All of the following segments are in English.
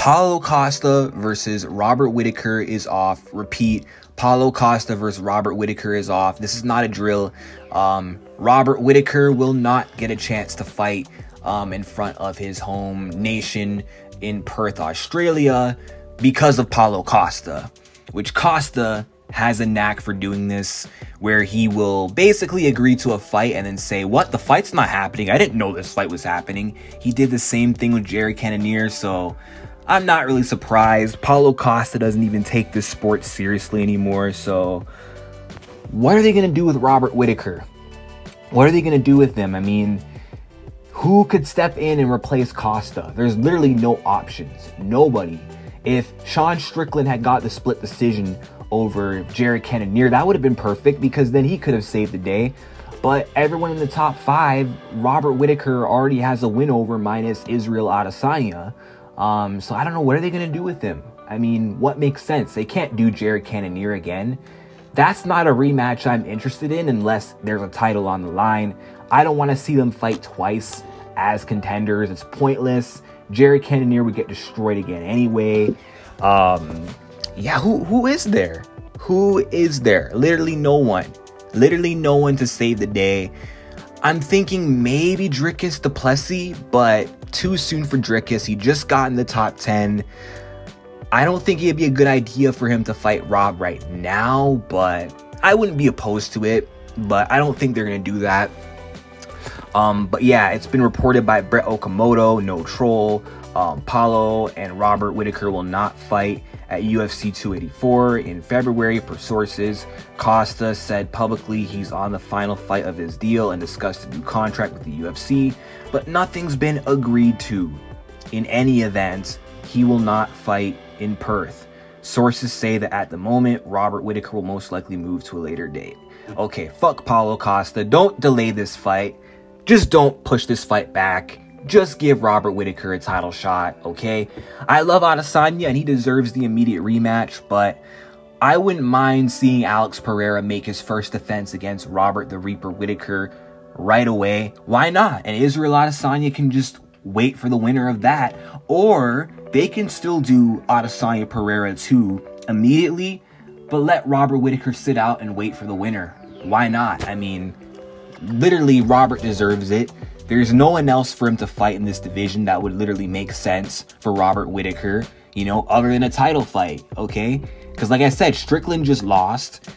Paulo Costa versus Robert Whittaker is off. Repeat, Paulo Costa versus Robert Whittaker is off. This is not a drill. Robert Whittaker will not get a chance to fight in front of his home nation in Perth, Australia, because of Paulo Costa, which Costa has a knack for doing this, where he will basically agree to a fight and then say, what, the fight's not happening? I didn't know this fight was happening. He did the same thing with Jared Cannonier, so I'm not really surprised. Paulo Costa doesn't even take this sport seriously anymore, so what are they going to do with Robert Whittaker? What are they going to do with him? I mean, who could step in and replace Costa? There's literally no options. Nobody. If Sean Strickland had got the split decision over Jared Cannonier, that would have been perfect, because then he could have saved the day. But everyone in the top 5, Robert Whittaker already has a win over, minus Israel Adesanya. So I don't know, what are they going to do with him? I mean, what makes sense? They can't do Jared Cannonier again. That's not a rematch I'm interested in unless there's a title on the line. I don't want to see them fight twice as contenders. It's pointless. Jared Cannonier would get destroyed again anyway. Yeah, who is there? Who is there? Literally no one. Literally no one to save the day. I'm thinking maybe Dricus du Plessis, but too soon for Dricus. He just got in the top 10. I don't think it'd be a good idea for him to fight Rob right now, but I wouldn't be opposed to it. But I don't think they're going to do that. But yeah, it's been reported by Brett Okamoto, No Troll, Paulo and Robert Whittaker will not fight at UFC 284 in February, per sources. Costa said publicly he's on the final fight of his deal and discussed a new contract with the UFC, but nothing's been agreed to. In any event, he will not fight in Perth. Sources say that at the moment, Robert Whittaker will most likely move to a later date. Okay, fuck Paulo Costa. Don't delay this fight. Just don't push this fight back. Just give Robert Whittaker a title shot, okay? I love Adesanya and he deserves the immediate rematch, but I wouldn't mind seeing Alex Pereira make his first defense against Robert the Reaper Whittaker right away. Why not? And Israel Adesanya can just wait for the winner of that, or they can still do Adesanya Pereira 2 immediately, but let Robert Whittaker sit out and wait for the winner. Why not? I mean, literally, Robert deserves it. There's no one else for him to fight in this division that would literally make sense for Robert Whittaker, you know, other than a title fight, okay? Because like I said, Strickland just lost.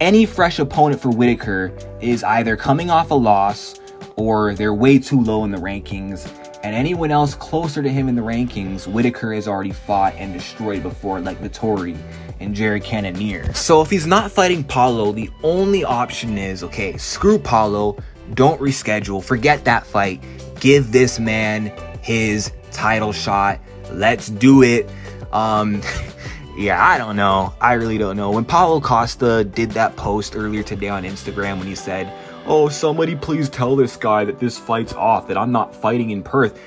Any fresh opponent for Whittaker is either coming off a loss or they're way too low in the rankings. And anyone else closer to him in the rankings, Whittaker has already fought and destroyed before, like Vettori and Jared Cannonier. So if he's not fighting Paulo, the only option is, okay, screw Paulo. Don't reschedule. Forget that fight. Give this man his title shot. Let's do it. Yeah, I don't know. I really don't know. When Paulo Costa did that post earlier today on Instagram when he said, oh, somebody please tell this guy that this fight's off, that I'm not fighting in Perth.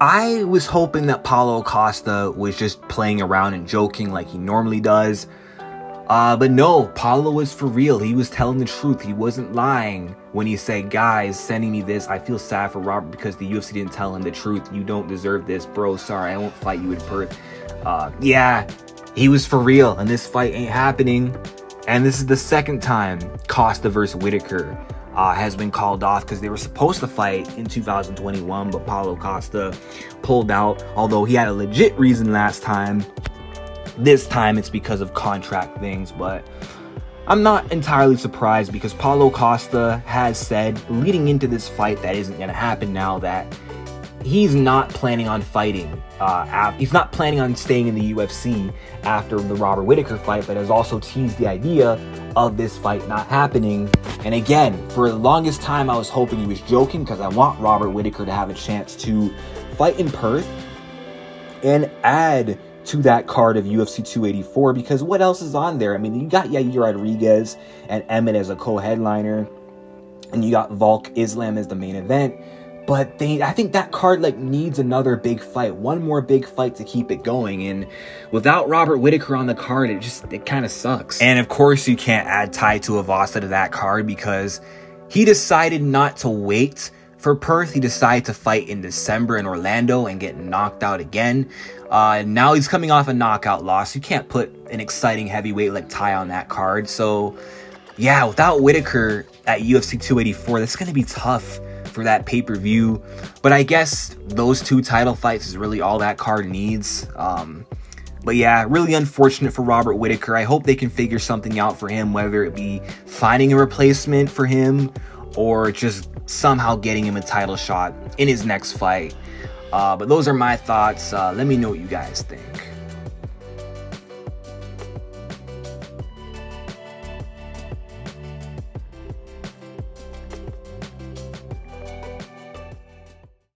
I was hoping that Paulo Costa was just playing around and joking like he normally does. But no, Paulo was for real. He was telling the truth. He wasn't lying when he said, guys, sending me this. I feel sad for Robert because the UFC didn't tell him the truth. You don't deserve this, bro. Sorry, I won't fight you in Perth. Yeah, he was for real. And this fight ain't happening. And this is the second time Costa versus Whittaker has been called off, because they were supposed to fight in 2021, but Paulo Costa pulled out. Although he had a legit reason last time. This time it's because of contract things, but I'm not entirely surprised because Paulo Costa has said leading into this fight that isn't going to happen now, that he's not planning on fighting. He's not planning on staying in the UFC after the Robert Whittaker fight, but has also teased the idea of this fight not happening. And again, for the longest time, I was hoping he was joking because I want Robert Whittaker to have a chance to fight in Perth and add to that card of UFC 284, because what else is on there? I mean, you got Yair Rodriguez and Emmett as a co-headliner, and you got Volk Islam as the main event. But I think that card needs another big fight, one more big fight to keep it going. And without Robert Whittaker on the card, it kind of sucks. And of course, you can't add Tai Tuivasa to that card because he decided not to wait For Perth, he decided to fight in December in Orlando and get knocked out again. Now he's coming off a knockout loss. You can't put an exciting heavyweight like Tai on that card. So, yeah, without Whittaker at UFC 284, that's going to be tough for that pay-per-view. But I guess those 2 title fights is really all that card needs. But yeah, really unfortunate for Robert Whittaker. I hope they can figure something out for him, whether it be finding a replacement for him or just somehow getting him a title shot in his next fight. But those are my thoughts. Let me know what you guys think.